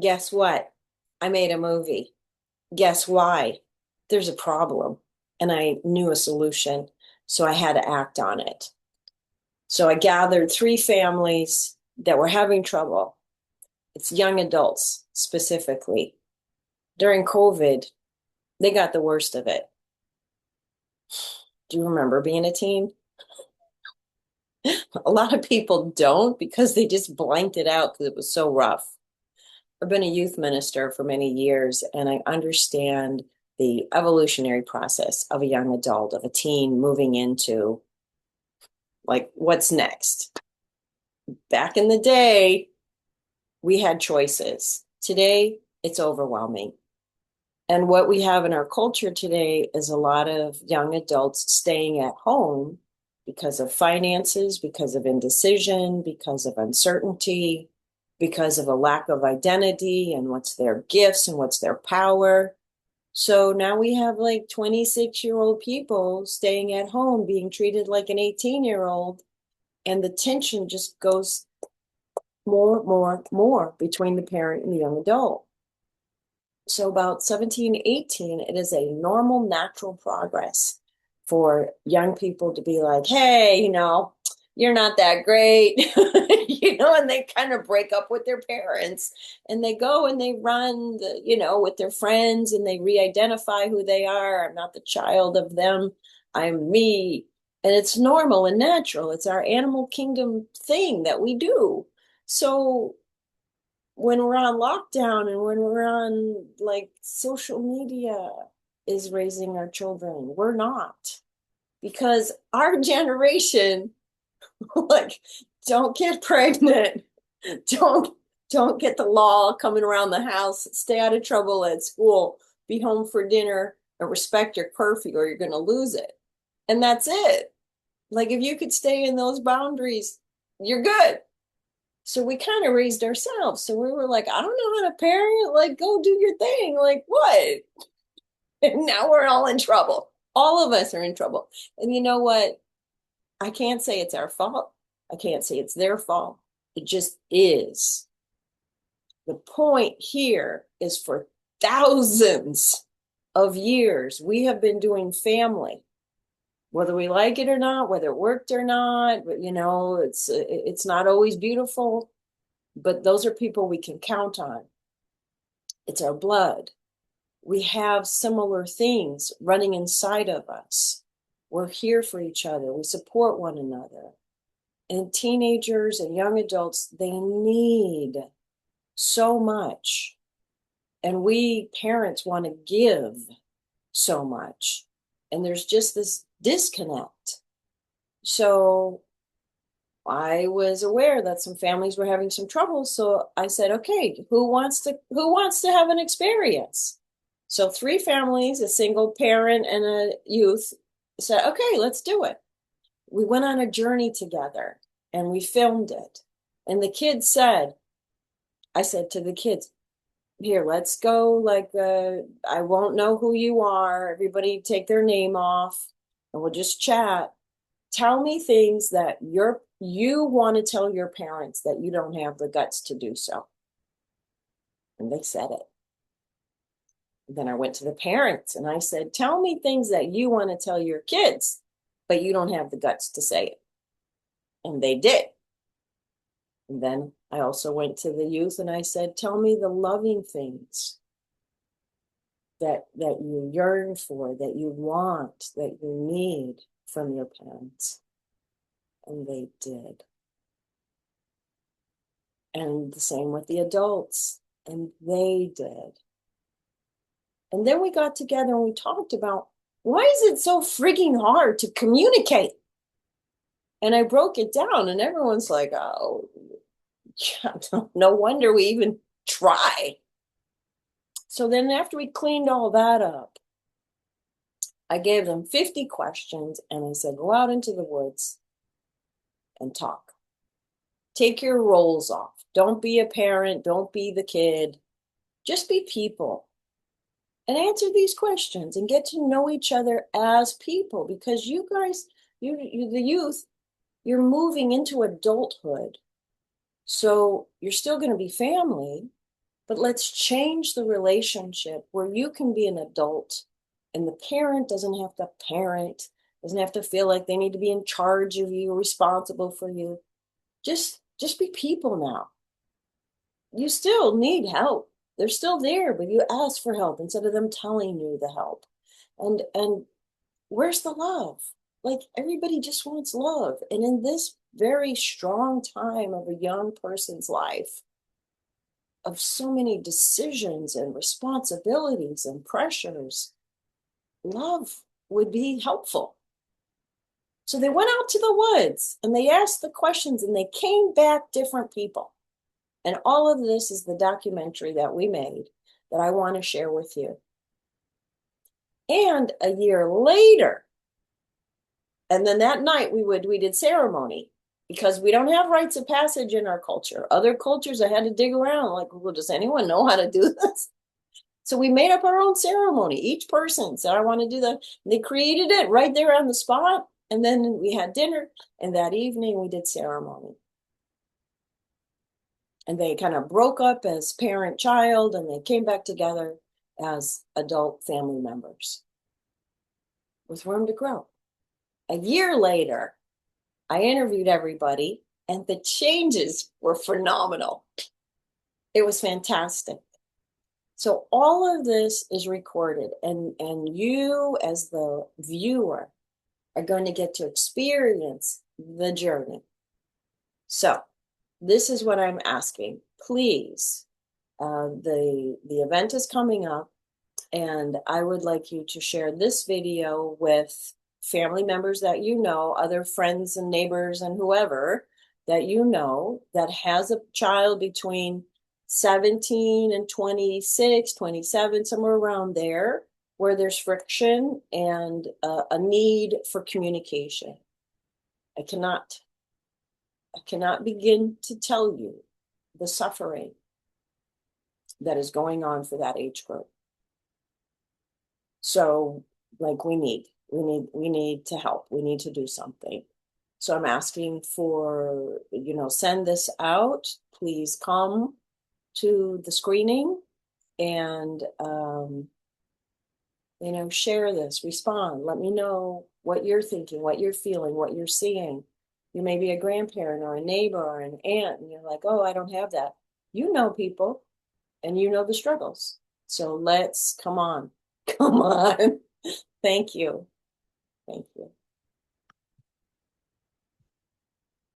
Guess what? I made a movie. Guess why? There's a problem. And I knew a solution. So I had to act on it. So I gathered three families that were having trouble. It's young adults specifically. During COVID, they got the worst of it. Do you remember being a teen? A lot of people don't because they just blanked it out because it was so rough. I've been a youth minister for many years, and I understand the evolutionary process of a young adult, of a teen moving into like what's next. Back in the day, we had choices. Today, it's overwhelming. And what we have in our culture today is a lot of young adults staying at home because of finances, because of indecision, because of uncertainty, because of a lack of identity and what's their gifts and what's their power. So now we have like 26-year-old people staying at home being treated like an 18-year-old, and the tension just goes more between the parent and the young adult. So about 17, 18, it is a normal, natural progress for young people to be like, hey, you're not that great, and they kind of break up with their parents and they go and they run, with their friends and they re-identify who they are. I'm not the child of them. I'm me. And it's normal and natural. It's our animal kingdom thing that we do. So when we're on lockdown and when we're on like social media is raising our children, we're not, because our generation, like, don't get pregnant, don't don't get the law coming around the house, stay out of trouble at school, be home for dinner, and respect your curfew or you're going to lose it. And that's it. Like, if you could stay in those boundaries, you're good. So we kind of raised ourselves. So we were like, I don't know how to parent. Like, go do your thing. Like, what? And now we're all in trouble. All of us are in trouble. And you know what? I can't say it's our fault. I can't say it's their fault. It just is. The point here is for thousands of years, we have been doing family, whether we like it or not, whether it worked or not. It's not always beautiful, but those are people we can count on. It's our blood. We have similar things running inside of us. We're here for each other. We support one another. And teenagers and young adults, they need so much. And we parents want to give so much. And there's just this disconnect. So I was aware that some families were having some trouble. So I said, okay, who wants to have an experience? So three families, a single parent and a youth, said, okay, let's do it. We went on a journey together and we filmed it. And the kids said, I said to the kids, here, let's go. Like, I won't know who you are. Everybody take their name off and we'll just chat. Tell me things that you want to tell your parents that you don't have the guts to do so. And they said it. Then I went to the parents and I said, tell me things that you want to tell your kids, but you don't have the guts to say it. And they did. And then I also went to the youth and I said, tell me the loving things that you yearn for, that you want, that you need from your parents. And they did. And the same with the adults. And they did. And then we got together and we talked about, why is it so freaking hard to communicate? And I broke it down and everyone's like, oh, yeah, no wonder we even try. So then after we cleaned all that up, I gave them 50 questions and I said, go out into the woods and talk. Take your roles off. Don't be a parent. Don't be the kid. Just be people and answer these questions and get to know each other as people, because you guys, the youth, you're moving into adulthood. So you're still going to be family, But let's change the relationship where you can be an adult and the parent doesn't have to parent, doesn't have to feel like they need to be in charge of you, responsible for you. Just be people now. You still need help. They're still there, but you ask for help instead of them telling you the help. And where's the love? Like everybody just wants love. And in this very strong time of a young person's life, of so many decisions and responsibilities and pressures, love would be helpful. So they went out to the woods and they asked the questions and they came back different people. And all of this is the documentary that we made that I want to share with you. And a year later, and then that night we did ceremony because we don't have rites of passage in our culture. Other cultures, I had to dig around like, well, does anyone know how to do this? So we made up our own ceremony. Each person said, I want to do that. And they created it right there on the spot. And then we had dinner. And that evening we did ceremony. And they kind of broke up as parent-child and they came back together as adult family members with room to grow. A year later, I interviewed everybody and the changes were phenomenal. It was fantastic. So all of this is recorded and you as the viewer are going to get to experience the journey. So this is what I'm asking. Please, the event is coming up and I would like you to share this video with family members that you know, other friends and neighbors and whoever that you know that has a child between 17 and 26, 27, somewhere around there, where there's friction and a need for communication. I cannot begin to tell you the suffering that is going on for that age group. So, like, we need to help. We need to do something. So I'm asking for, send this out. Please come to the screening and, share this, respond. Let me know what you're thinking, what you're feeling, what you're seeing. You may be a grandparent or a neighbor or an aunt, and you're like, oh, I don't have that. You know people, and you know the struggles. So let's come on. Come on. Thank you. Thank you.